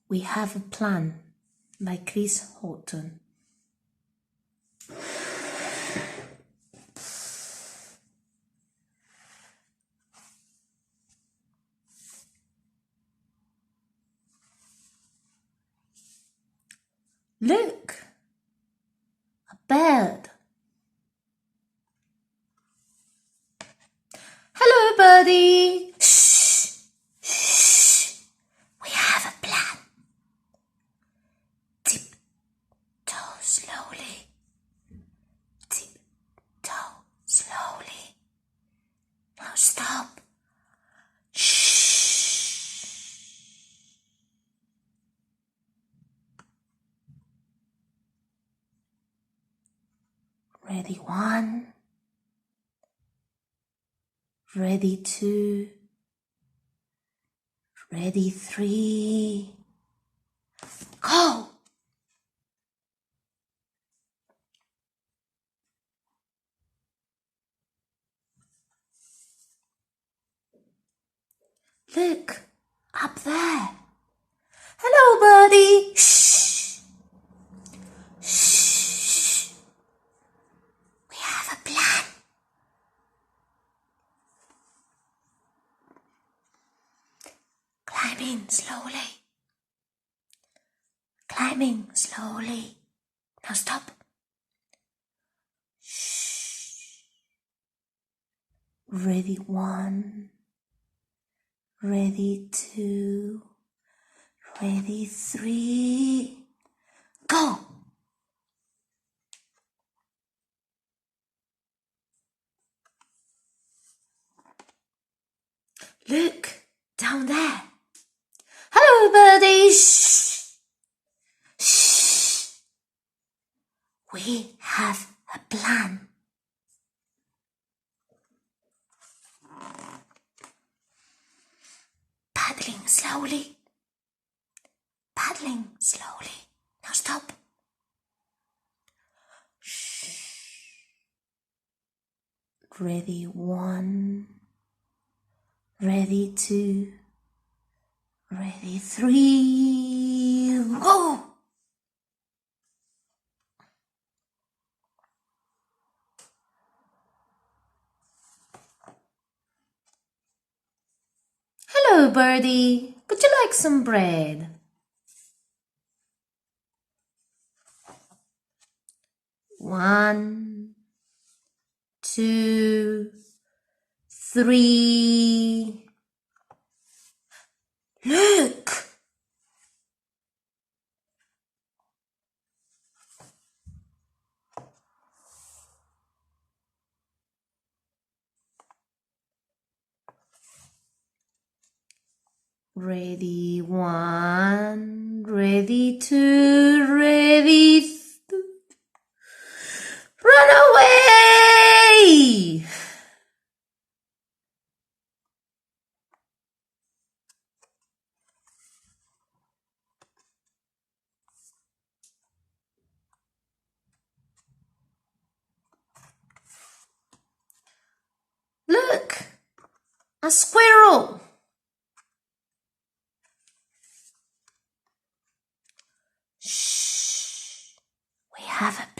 We Have a Plan by Chris Horton. Look! A bird. Hello, birdie. Shh! Shh! We have a plan. Tiptoe slowly. Tiptoe slowly. Now stop. Shh! Ready one. Ready two. Ready three. Go! Look, up there. Hello, birdie. Shh. Shh. We have a plan. Climbing slowly. Climbing slowly. Now stop. Shh. Ready one. Ready two. Ready three. Go! Look, down there. Hello, birdie. Shh. Shh. We have a plan. Paddling slowly. Paddling slowly. Now stop. Shh. Ready one. Ready two. Ready three. Go! Hello, birdie. Would you like some bread? One, two, three. Look! Ready one, ready two, ready run away! Look, a squirrel. Shh, we have a